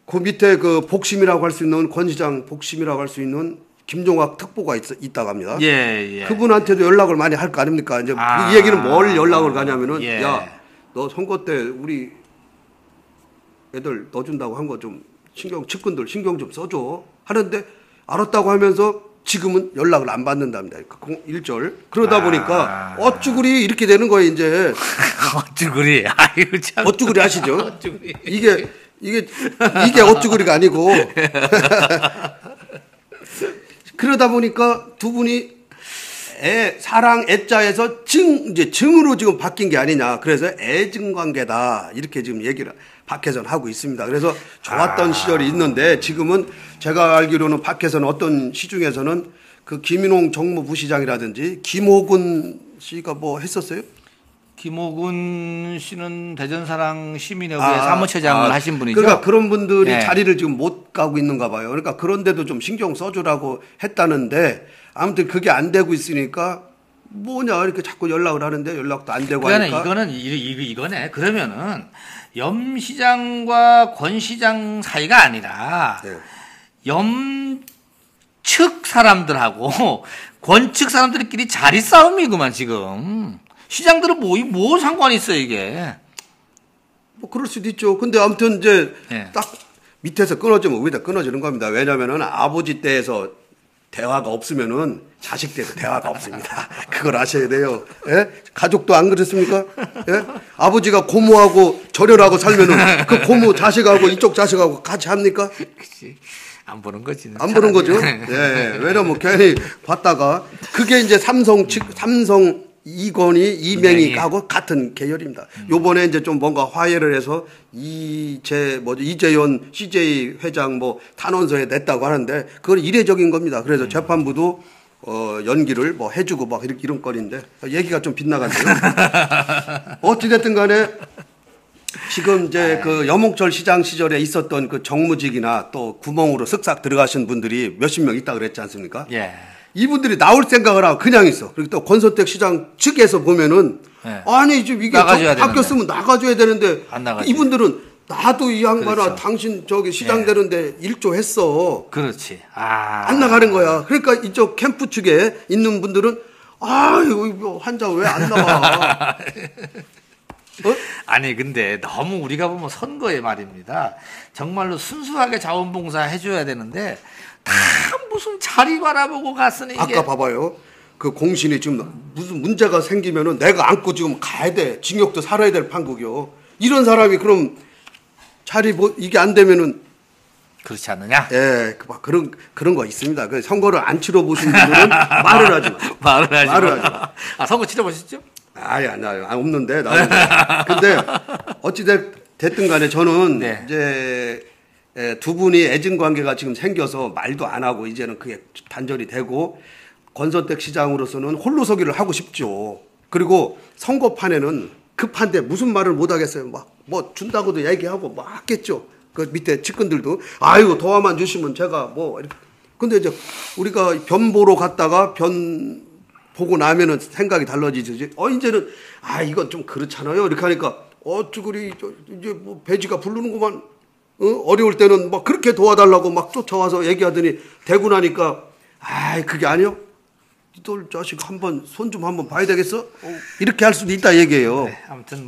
그 밑에 그 복심이라고 할 수 있는 권 시장 복심이라고 할 수 있는 김종학 특보가 있다고 합니다. 예. 그분한테도 연락을 많이 할 거 아닙니까? 이제 이 얘기는 뭘 연락을 가냐면은 야, 너 선거 때 우리 애들 넣어준다고 한 거 좀 측근들 신경 좀 써줘 하는데 알았다고 하면서 지금은 연락을 안 받는답니다. 그러니까 1절 그러다 보니까 어쭈구리 이렇게 되는 거예요 이제. 어쭈구리. 아이고 참. 어쭈구리 아시죠? 어쭈구리. 이게 어쭈구리가 아니고. 그러다 보니까 두 분이 사랑 애자에서 증으로 지금 바뀐 게 아니냐. 그래서 애증 관계다. 이렇게 지금 얘기를 밖에서는 하고 있습니다. 그래서 좋았던 시절이 있는데 지금은 제가 알기로는 밖에서는 어떤 시중에서는 그 김인홍 정무부시장이라든지 김호근 씨가 뭐 했었어요? 김호근 씨는 대전사랑 시민협의회 사무처장을 하신 분이죠. 그러니까 그런 분들이 자리를 지금 못 가고 있는가 봐요. 그러니까 그런데도 좀 신경 써주라고 했다는데 아무튼 그게 안 되고 있으니까 뭐냐 이렇게 자꾸 연락을 하는데 연락도 안 되고 하니까. 이거네. 그러면은 염 시장과 권 시장 사이가 아니라 염 측 사람들하고 권 측 사람들끼리 자리 싸움이구만 지금. 시장들은 뭐 상관이 있어 이게. 뭐 그럴 수도 있죠. 근데 아무튼 이제 딱 밑에서 끊어지면 위에다 끊어지는 겁니다. 왜냐면은 아버지 때에서 대화가 없으면은 자식 때도 대화가 없습니다. 그걸 아셔야 돼요. 예? 가족도 안 그렇습니까? 예? 아버지가 고모하고 절연하고 살면은 그 고모 자식하고 이쪽 자식하고 같이 합니까? 그치. 안 보는 거지. 안 보는 거죠. 예. 왜냐면 괜히 봤다가 그게 이제 삼성 이건희, 이명희 하고 같은 계열입니다. 요번에 이제 좀 뭔가 화해를 해서 이재현 CJ 회장 뭐 탄원서에 냈다고 하는데 그건 이례적인 겁니다. 그래서 재판부도 연기를 뭐 해주고 막 이런 거리인데 얘기가 좀 빗나간대요. 어찌됐든 간에 지금 이제 그 염홍철 시장 시절에 있었던 그 정무직이나 또 구멍으로 쓱싹 들어가신 분들이 몇십 명 있다 그랬지 않습니까? 이분들이 나올 생각을 하고 그냥 있어. 그리고 또 권선택 시장 측에서 보면은 아니 지금 이게 바뀌었으면 나가줘야 되는데 이분들은 나도 이 양반아 당신 저기 시장 되는데 일조했어. 그렇지. 안 나가는 거야. 그러니까 이쪽 캠프 측에 있는 분들은 아유 환자 왜 안 나가? 아니 근데 너무 우리가 보면 선거에 말입니다. 정말로 순수하게 자원봉사 해줘야 되는데 다 무슨 자리 바라보고 갔으니 이게. 아까 봐봐요. 그 공신이 지금 무슨 문제가 생기면은 내가 안고 지금 가야 돼. 징역도 살아야 될 판국이요. 이런 사람이 자리 이게 안 되면은 그렇지 않느냐? 예, 그런 거 있습니다. 그 선거를 안 치러 보신 분들은 말을 하지 마. 말을 하지 마. 아, 선거 치러 보셨죠? 아니, 없는데, 나는. 근데, 됐든 간에 저는 네. 이제, 두 분이 애증 관계가 지금 생겨서 말도 안 하고 이제는 그게 단절이 되고, 권선택 시장으로서는 홀로서기를 하고 싶죠. 그리고 선거판에는 급한데 무슨 말을 못 하겠어요. 뭐 준다고도 얘기하고 하겠죠. 그 밑에 측근들도 아이고 도와만 주시면 제가 이렇게. 근데 이제 우리가 변 보러 갔다가 변 보고 나면은 생각이 달라지지. 이제는 이건 좀 그렇잖아요. 이렇게 하니까 쭈그리 이제 배지가 부르는구만. 어려울 때는 그렇게 도와달라고 쫓아와서 얘기하더니 되고 나니까 그게 아니요. 이들 자식 손 좀 한번 봐야 되겠어? 이렇게 할 수도 있다 얘기예요. 네, 아무튼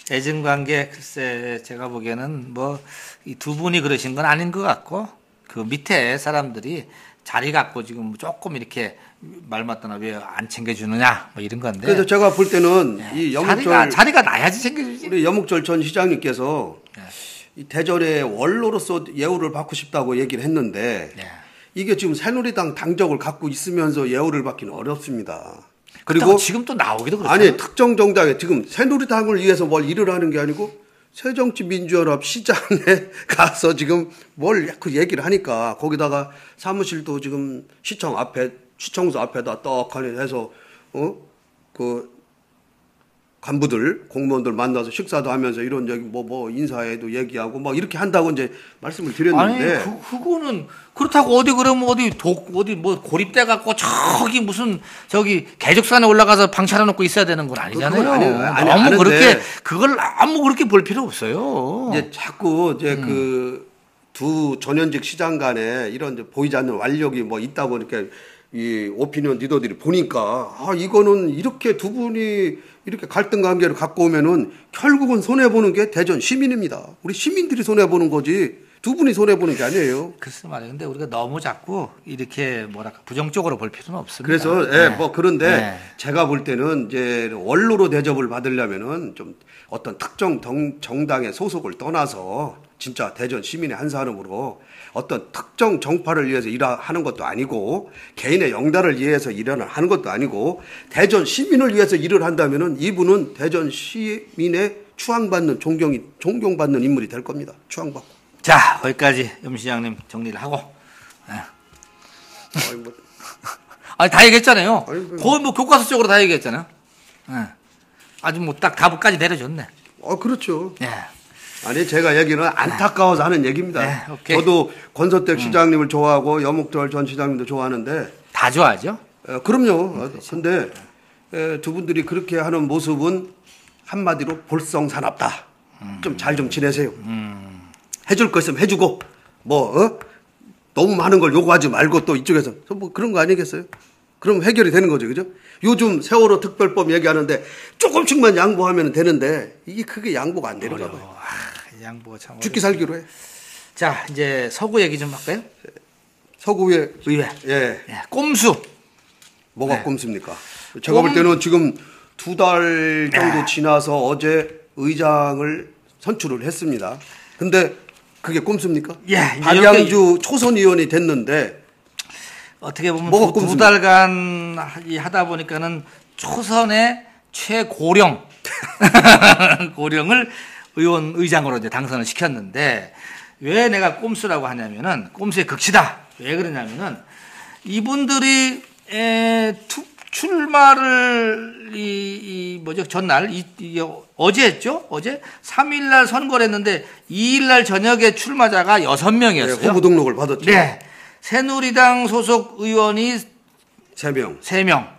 애증 관계 글쎄 제가 보기에는 이 두 분이 그러신 건 아닌 것 같고 그 밑에 사람들이 자리 갖고 지금 조금 이렇게 말 맞다나 왜 안 챙겨주느냐 이런 건데. 그래서 제가 볼 때는 네, 이 여목절 자리가 나야지 챙겨주지. 우리 여목절 전 시장님께서 네. 이 대전의 원로로서 예우를 받고 싶다고 얘기를 했는데. 네. 이게 지금 새누리당 당적을 갖고 있으면서 예우를 받기는 어렵습니다. 그리고 지금 또 나오기도 그렇잖아요. 아니 특정 정당에 지금 새누리당을 위해서 뭘 일을 하는 게 아니고 새정치민주연합 시장에 가서 지금 그 얘기를 하니까 거기다가 사무실도 지금 시청소 앞에다 떡하니 해서 그 간부들 공무원들 만나서 식사도 하면서 이런 얘기 인사에도 얘기하고 이렇게 한다고 이제 말씀을 드렸는데. 아니 그거는 그렇다고 그러면 고립돼 갖고 개적산에 올라가서 방치해 놓고 있어야 되는 건 아니잖아요. 그걸 너무 그렇게 볼 필요 없어요. 이제 자꾸 그 두 전현직 시장 간에 이런 이제 보이지 않는 완력이 있다고 이렇게 이 오피니언 리더들이 보니까 이거는 이렇게 두 분이 이렇게 갈등 관계를 갖고 오면은 결국은 손해 보는 게 대전 시민입니다. 우리 시민들이 손해 보는 거지 두 분이 손해 보는 게 아니에요. 글쎄 말이에요. 근데 우리가 너무 자꾸 이렇게 부정적으로 볼 필요는 없습니다. 그래서 그런데 네. 제가 볼 때는 이제 원로로 대접을 받으려면은 좀 어떤 특정 정당의 소속을 떠나서 진짜 대전 시민의 한 사람으로 어떤 특정 정파를 위해서 일하는 것도 아니고 개인의 영달을 위해서 일을 하는 것도 아니고 대전 시민을 위해서 일을 한다면은 이분은 대전 시민의 추앙받는 존경받는 인물이 될 겁니다. 추앙받고. 자, 거기까지 염 시장님 정리를 하고. 아니 다 얘기했잖아요. 거의 교과서적으로 다 얘기했잖아요. 아주 딱 답까지 내려줬네. 그렇죠. 네. 아니 제가 얘기는 안타까워서 하는 얘기입니다. 네, 오케이. 저도 권선택 시장님을 좋아하고 여목절 전 시장님도 좋아하는데 다 좋아하죠? 그럼요. 근데 두 분들이 그렇게 하는 모습은 한마디로 볼썽사납다. 좀 잘 좀 지내세요. 해줄 거 있으면 해주고 너무 많은 걸 요구하지 말고 또 이쪽에서 그런 거 아니겠어요? 그럼 해결이 되는 거죠, 그죠? 요즘 세월호 특별법 얘기하는데 조금씩만 양보하면 되는데 그게 양보가 안 되는가 봐요. 양보가 참 죽기 살기로 해. 자, 이제 서구 얘기 좀 할까요? 서구의 의회. 예. 꼼수. 뭐가 꼼수입니까? 제가 볼 때는 지금 2달 정도 지나서 어제 의장을 선출을 했습니다. 근데 그게 꼼수입니까? 예. 박양주 초선 의원이 됐는데 어떻게 보면 두 달간 하다 보니까는 초선의 최고령 고령을 의장으로 이제 당선을 시켰는데 왜 내가 꼼수라고 하냐면은 꼼수의 극치다. 왜 그러냐면은 이분들이 출마를 전날 어제 했죠? 어제 3일날 선거를 했는데 2일날 저녁에 출마자가 6명이었어요. 네, 후보 등록을 받았죠. 네. 새누리당 소속 의원이 3명.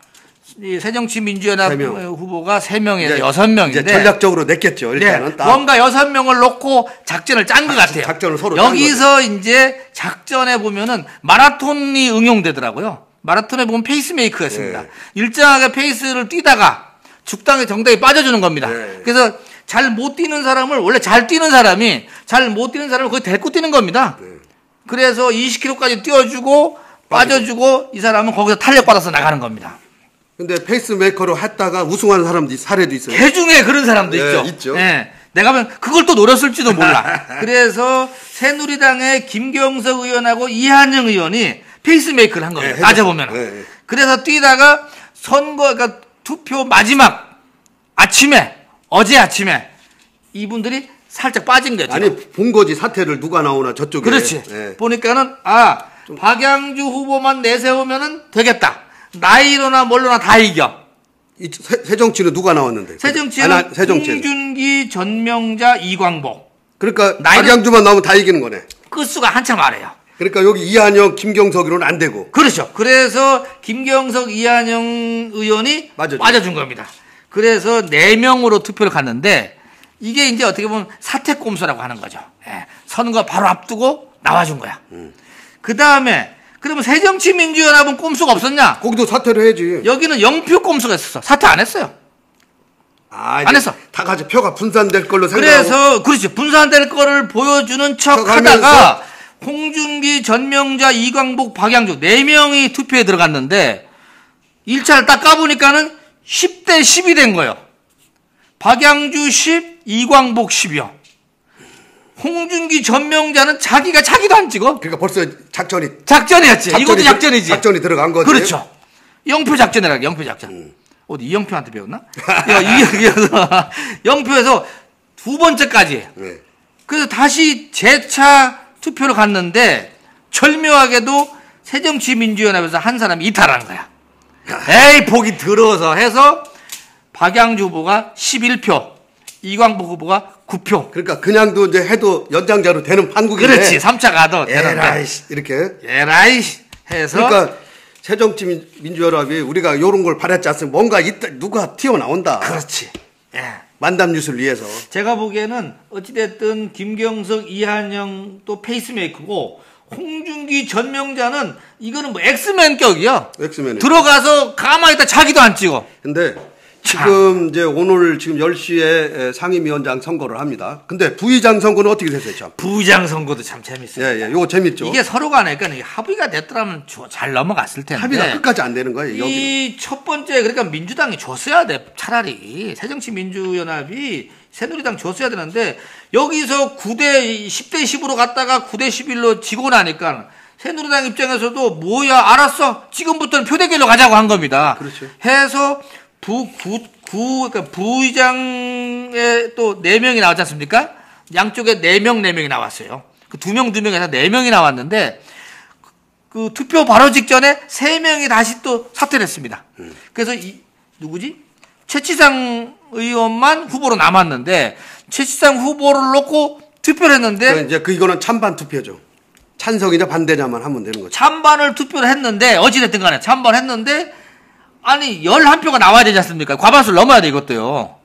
새정치민주연합 후보가 3명에서 6명인데 이제 전략적으로 냈겠죠. 일단은 뭔가 6명을 놓고 작전을 짠 것 같아요. 작전을 서로 여기서 이제 작전에 보면은 마라톤이 응용되더라고요. 마라톤에 보면 페이스메이커였습니다. 일정하게 페이스를 뛰다가 죽당의 정당에 빠져주는 겁니다. 그래서 잘 못 뛰는 사람을 원래 잘 뛰는 사람이 잘 못 뛰는 사람을 거의 데리고 뛰는 겁니다. 네. 그래서 20km까지 뛰어주고 빠져주고 이 사람은 거기서 탄력 받아서 나가는 겁니다. 근데 페이스메이커로 했다가 우승한 사람도 사례도 있어요. 개 중에 그런 사람도 네, 있죠. 있죠. 네. 내가 보면 그걸 또 노렸을지도 몰라. 그래서 새누리당의 김경석 의원하고 이한영 의원이 페이스메이커를 한 겁니다. 네, 따져보면. 네. 그래서 뛰다가 그러니까 투표 마지막 아침에, 어제 아침에 이분들이 살짝 빠진 거죠. 아니, 본 거지. 사태를 누가 나오나 저쪽에. 그렇지. 네. 보니까는, 박양주 후보만 내세우면은 되겠다. 나이로나 뭘로나 다 이겨. 새정치는 누가 나왔는데? 새정치는 새정치는. 홍준기, 전명자, 이광복. 그러니까 박양주만 나오면 다 이기는 거네. 끝수가 한참 아래요. 그러니까 여기 이한영, 김경석으로는 안 되고. 그렇죠. 그래서 김경석, 이한영 의원이 빠져준 겁니다. 그래서 4명으로 투표를 갔는데 이게 이제 어떻게 보면 사태꼼수라고 하는 거죠. 예. 선거 바로 앞두고 나와준 거야. 그 다음에 그러면 새정치민주연합은 꼼수가 없었냐? 거기도 사퇴를 해야지. 여기는 0표 꼼수가 있었어. 사퇴 안 했어요. 안 했어. 다 같이 표가 분산될 걸로 생각하고. 그래서 그렇지. 분산될 거를 보여주는 척 하다가 홍준기, 전명자, 이광복, 박양주 4명이 투표에 들어갔는데 1차를 딱 까보니까는 10대 10이 된 거예요. 박양주 10, 이광복 10이요. 홍준기, 전명자는 자기도 안 찍어. 그러니까 벌써 작전이었지. 이것도 작전이지. 작전이 들어간 거지. 그렇죠. 영표 작전이라 영표 작전. 어디 이영표한테 배웠나? 영표에서 2번째까지. 네. 그래서 다시 재차 투표를 갔는데 절묘하게도 새정치민주연합에서 한 사람이 이탈한 거야. 에이 보기 더러워서 해서 박양주 후보가 11표, 이광복 후보가 9표. 그러니까 그냥도 이제 해도 연장자로 되는 판국인데. 그렇지. 3차 가도 되는데. 에라이 이렇게. 에라이 해서. 그러니까 새정치민주연합이 우리가 이런 걸 바랬지 않습니까? 뭔가 누가 튀어나온다. 그렇지. 예. 만담 뉴스를 위해서. 제가 보기에는 어찌됐든 김경석, 이한영 또 페이스메이커고 홍준기, 전명자는 이거는 뭐 엑스맨격이야. 엑스맨. 들어가서 가만히 있다 자기도 안 찍어. 근데 지금 이제 오늘 지금 10시에 상임위원장 선거를 합니다. 근데 부의장 선거는 어떻게 됐어요, 참? 부의장 선거도 참 재밌어요. 예, 요거 재밌죠. 이게 서로 간에 그러니까 합의가 됐더라면 잘 넘어갔을 텐데. 합의가 끝까지 안 되는 거예요, 여기. 이 첫 번째 그러니까 민주당이 줬어야 돼. 차라리 새정치민주연합이 새누리당 줬어야 되는데 여기서 10대 10으로 갔다가 9대 11로 지고 나니까 새누리당 입장에서도 뭐야 알았어. 지금부터는 표대결로 가자고 한 겁니다. 그렇죠. 해서 그러니까 부의장에 또 4명이 나왔지 않습니까? 양쪽에 4명이 나왔어요. 그 2명에서 4명이 나왔는데, 그 투표 바로 직전에 3명이 다시 또 사퇴를 했습니다. 그래서 누구지? 최치상 의원만 후보로 남았는데, 최치상 후보를 놓고 투표를 했는데, 이제 이거는 찬반 투표죠. 찬성이냐 반대냐만 하면 되는 거죠. 찬반을 투표를 했는데, 어찌됐든 간에 찬반했는데, 아니 11표가 나와야 되지 않습니까? 과반수를 넘어야 돼 이것도요.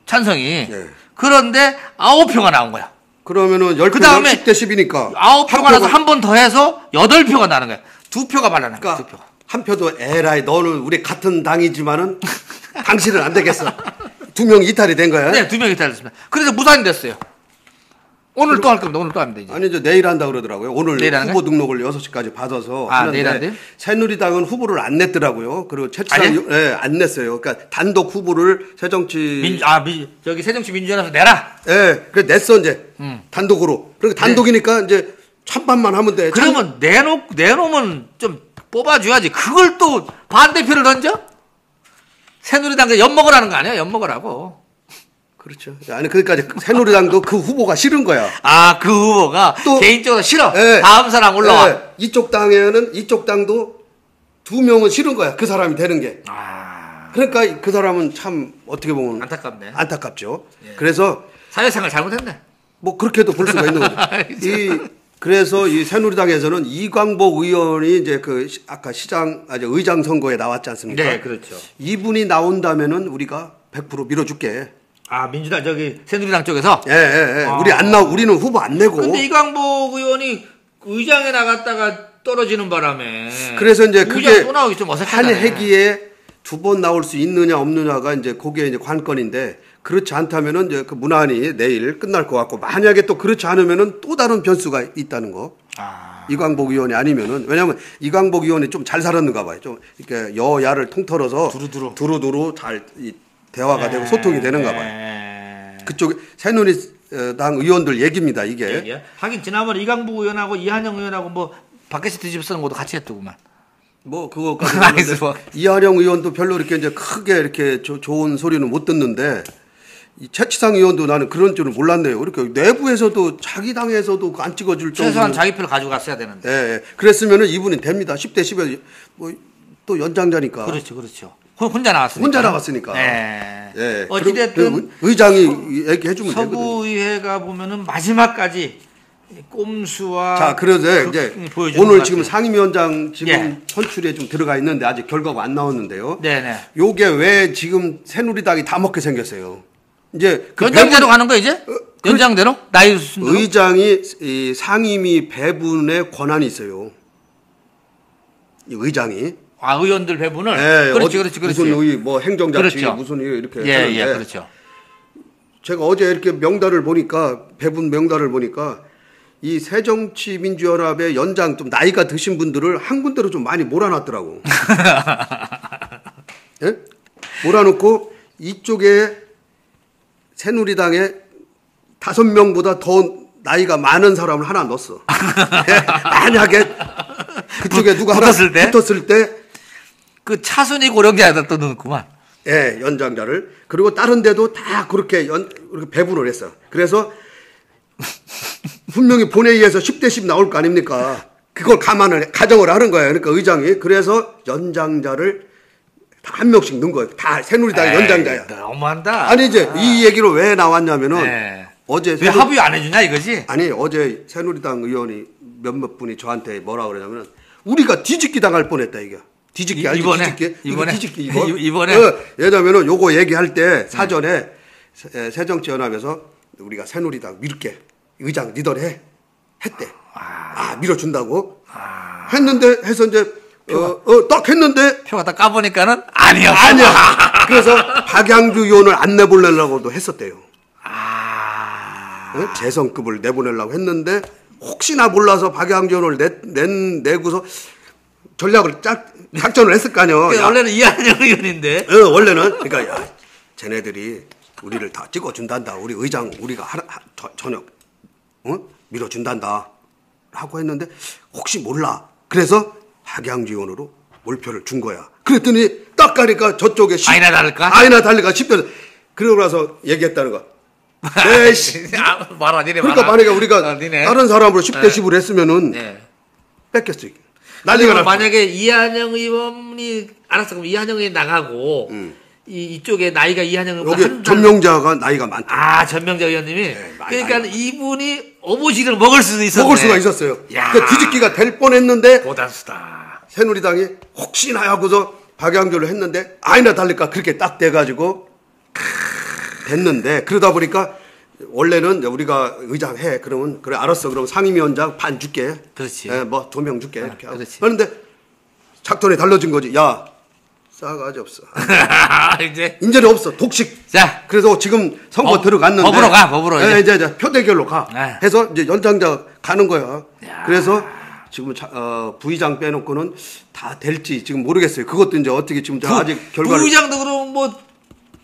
찬성이. 네. 그런데 9표가 나온 거야. 그러면은 10표, 그다음에 10대 10이니까 9표가 나서 한 번 더 해서 8표가 나는 거야. 2표가 발라난 거야. 그러니까 2표. 한 표도 에라이 너는 우리 같은 당이지만은 당신은 안 되겠어. 2명 이탈이 된 거야? 네, 2명 이탈했습니다. 그래서 무산이 됐어요. 오늘 또 할 겁니다. 오늘 또 합니다. 이제. 아니 이제 내일 한다 그러더라고요. 오늘 후보 등록을 6시까지 받아서 내일 한대요? 새누리당은 후보를 안 냈더라고요. 그리고 최치상 안 냈어요. 그러니까 단독 후보를 저기 새정치민주연합에서 내라. 그래 냈어 이제 단독으로. 그러니까 단독이니까 이제 찬반만 하면 돼. 그러면 내놓으면 좀 뽑아줘야지. 그걸 또 반대표를 던져? 새누리당과 엿먹으라는 거 아니야? 엿먹으라고. 그렇죠. 아니 그러니까 새누리당도 그 후보가 싫은 거야. 그 후보가 또 개인적으로 싫어. 네, 다음 사람 올라와. 네, 이쪽 당도 2명은 싫은 거야. 그 사람이 되는 게. 그러니까 그 사람은 참 어떻게 보면 안타깝네. 안타깝죠. 예. 그래서 사회생활 잘못했네. 뭐 그렇게도 볼 수가 있는 거죠. 그래서 이 새누리당에서는 이광복 의원이 이제 아까 의장 선거에 나왔지 않습니까? 네, 그렇죠. 이분이 나온다면은 우리가 100% 밀어줄게. 민주당 새누리당 쪽에서? 예. 우리는 후보 안 내고. 근데 이광복 의원이 의장에 나갔다가 떨어지는 바람에. 그래서 이제 그게 또 나오기 좀 어색하네. 한 회기에 2번 나올 수 있느냐 없느냐가 이제 그게 이제 관건인데 그렇지 않다면은 이제 그 문안이 내일 끝날 것 같고 만약에 또 그렇지 않으면은 또 다른 변수가 있다는 거. 이광복 의원이 아니면은 왜냐하면 이광복 의원이 좀 잘 살았는가 봐요. 좀 이렇게 여야를 통틀어서 두루두루 잘 대화가 되고 소통이 되는가 봐요. 그쪽 새누리당 의원들 얘기입니다. 이게. 하긴 지난번에 이광복 의원하고 이한영 의원하고 뭐 밖에서 뒤집어 쓰는 것도 같이 했더구만. 뭐 그거까지 이한영 의원도 별로 이렇게 이제 크게 이렇게 좋은 소리는 못 듣는데 이 최치상 의원도 나는 그런 줄은 몰랐네요. 이렇게 내부에서도 자기 당에서도 안 찍어줄 정도. 최소한 자기 표를 가지고 갔어야 되는데. 예. 그랬으면은 이분이 됩니다. 10대 10에 뭐 또 연장자니까. 그렇죠. 혼자 나왔으니까. 혼자 나갔으니까. 네. 예. 어찌됐든 의장이 얘기해주면 되거든요. 서부의회가 보면은 마지막까지 꼼수와 자, 그래서 이제 오늘 지금 상임위원장 지금 예. 선출에 좀 들어가 있는데 아직 결과가 안 나왔는데요. 네네. 요게 왜 지금 새누리당이 다 먹게 생겼어요. 이제 그 연장대로 가는 거 이제? 연장대로? 나이 순으로? 의장이 이 상임위 배분의 권한이 있어요. 이 의장이. 의원들 배분을. 네, 그렇지. 무슨 뭐 행정자치 그렇죠. 무슨 이렇게. 예, 그렇죠. 제가 어제 이렇게 명단을 보니까 배분 명단을 보니까 이 새정치민주연합의 연장 좀 나이가 드신 분들을 한 군데로 좀 많이 몰아놨더라고. 예? 몰아놓고 이쪽에 새누리당에 5명보다 더 나이가 많은 사람을 하나 넣었어. 만약에 그쪽에 누가 붙었을 하나 붙었을 때 그 차순위 고령자에다 또 넣었구만. 예, 연장자를. 그리고 다른 데도 다 그렇게 이렇게 배분을 했어. 그래서 분명히 본회의에서 10대 10 나올 거 아닙니까? 그걸 가정을 하는 거예요. 그러니까 의장이. 그래서 연장자를 다 한 명씩 넣은 거예요. 다 새누리당의 연장자야. 너무한다. 아니, 이제 이 얘기로 왜 나왔냐면은 어제 왜 합의 안 해주냐 이거지? 아니, 어제 새누리당 의원이 몇몇 분이 저한테 뭐라 그러냐면은 우리가 뒤집기 당할 뻔했다, 이게. 뒤집기 알지? 이번에 뒤집기 이거. 이번에 왜냐면은 요거 얘기할 때 사전에 새정치연합에서 우리가 새누리당 밀게 의장 니들 했대. 밀어준다고 해서 이제 딱 했는데 표가 딱 까보니까는 아니야. 그래서 박양주 의원을 안 내보내려고도 했었대요. 재선급을 내보내려고 했는데 혹시나 몰라서 박양주 의원을 내고서 전략을 작전을 했을 거 아니에요. 원래는 이한영 의원인데. 원래는 그러니까 쟤네들이 우리를 다 찍어준단다. 우리 의장 우리가 저녁 밀어준단다 하고 했는데 혹시 몰라. 그래서 박양주 의원으로 몰표를 준 거야. 그랬더니 딱 가니까 저쪽에 아이나 다를까 10대. 그러고 나서 얘기했다는 거야. 그러니까 만약에 우리가 다른 사람으로 10대 10을 했으면은 뺏겼어. 난리가 났어. 만약에 이한영 의원이 알았어. 그럼 이한영 의원이 나가고 이쪽에 나이가 이한영 의원 여기 전명자가 나이가 많다. 전명자 의원님이 그러니까 이분이 오보지를 먹을 수도 있었네. 먹을 수가 있었어요. 그러니까 뒤집기가 될 뻔했는데 고단수다. 새누리당이 혹시나 하고서 박양주를 했는데 아이나 달릴까 그렇게 딱 돼가지고 됐는데 그러다 보니까 원래는 우리가 의장 해 그러면 그래 알았어 그럼 상임위원장 반 줄게. 그렇지. 뭐 2명 줄게 이렇게 하고. 그렇지. 그런데 작전에 달라진 거지. 야 싸가지 없어. 이제는 없어 독식. 자 그래서 지금 선거 들어갔는데 법으로 이제 표대결로 가. 해서 이제 연장자 가는 거야. 그래서 지금 부의장 빼놓고는 다 될지 지금 모르겠어요. 그것도 이제 어떻게 지금 아직 결과를 부의장도 그럼 뭐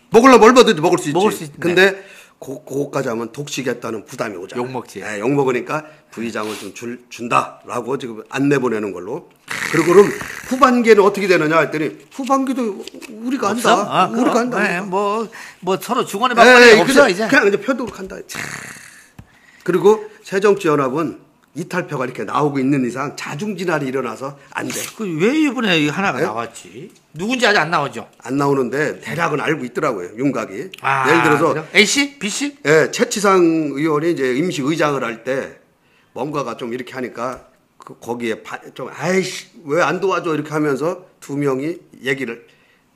먹으려면 얼마든지 먹을 수 있지. 있네. 근데 그거까지 하면 독식했다는 부담이 오잖아. 욕먹지. 욕 먹으니까 부의장을 좀 준다라고 지금 안 내보내는 걸로. 그리고 그럼 후반기에는 어떻게 되느냐 했더니 후반기도 우리가 한다. 우리가 한다. 뭐 서로 주거니 받거니 없어 이제. 그냥 이제 표도 간다. 그리고 새정치연합은 이탈표가 이렇게 나오고 있는 이상 자중진환이 일어나서 안 돼. 왜 이번에 하나가 나왔지? 누군지 아직 안 나오죠? 안 나오는데 대략은 알고 있더라고요. 윤곽이. 예를 들어서 그래요? A씨? B씨? 예, 최치상 의원이 이제 임시 의장을 할 때 뭔가가 좀 이렇게 하니까 거기에 좀 아이씨 왜 안 도와줘 이렇게 하면서 두 명이 얘기를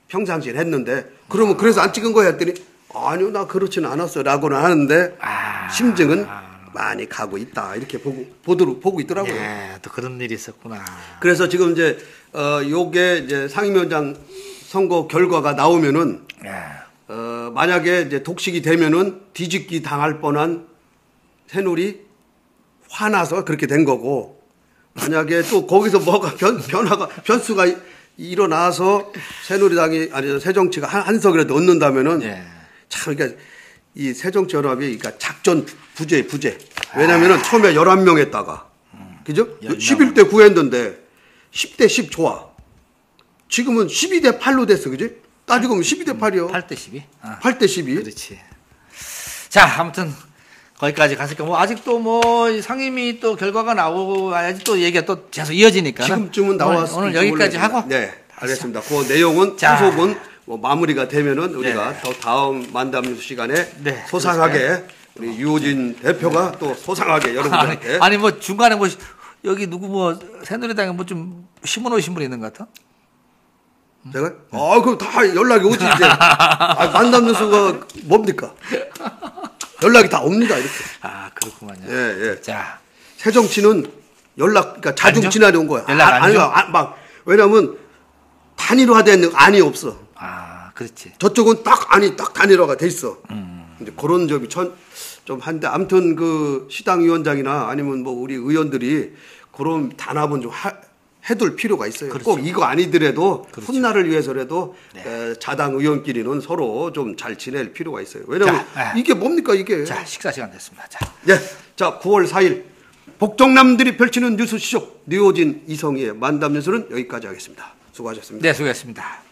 평상시에 했는데 그러면 그래서 안 찍은 거야 했더니 아니요 나 그렇지는 않았어라고는 하는데 심증은 많이 가고 있다 이렇게 보고 있더라고요. 또 그런 일이 있었구나. 그래서 지금 이제 요게 이제 상임위원장 선거 결과가 나오면은 만약에 이제 독식이 되면은 뒤집기 당할 뻔한 새누리 화나서 그렇게 된 거고, 만약에 또 거기서 뭐가 변수가 일어나서 새누리당이 아니 새정치가 한석이라도 얻는다면은 예. 참 그러니까 이 새정치연합이 그러니까 작전 부재. 왜냐면은 처음에 11명 했다가 그죠? 11대 9 했는데 10대 10 좋아. 지금은 12대 8로 됐어. 그지? 따지고 보면 12대 8이요. 8대 12. 8대 12. 그렇지. 자, 아무튼 거기까지 갔을까. 뭐 아직도 뭐 상임위 또 결과가 나와야지 또 얘기가 또 계속 이어지니까. 지금쯤은 나왔을 오늘 여기까지 하고. 네, 알겠습니다. 그 내용은 후속은 뭐 마무리가 되면은 우리가 더 다음 만담 시간에 소상하게 우리 유호진 대표가 또 소상하게 여러분들한테 아니 뭐 중간에 뭐 여기 누구 뭐 새누리당에 뭐 좀 심어놓으신 분 있는 것 같아? 제가? 그럼 다 연락이 오지 이제. 만담 뉴스가 뭡니까? 연락이 다 옵니다 이렇게. 그렇구만요. 예. 자, 새정치는 그러니까 자중 진안이 온 거야. 연락 안 줘? 막 왜냐면 단일화된 안이 없어. 그렇지. 저쪽은 딱 안이 딱 단일화가 돼 있어. 이제 그런 점이 좀 한데 아무튼 그 시당위원장이나 아니면 뭐 우리 의원들이 그런 단합은 좀 해둘 필요가 있어요. 그렇죠. 꼭 이거 아니더라도 그렇죠. 훗날을 위해서라도 자당 의원끼리는 서로 좀 잘 지낼 필요가 있어요. 왜냐하면 이게 뭡니까 이게. 자, 식사 시간 됐습니다. 자 9월 4일 복정남들이 펼치는 뉴스 시속 류호진 이성희의 만담 뉴스는 여기까지 하겠습니다. 수고하셨습니다. 네, 수고했습니다.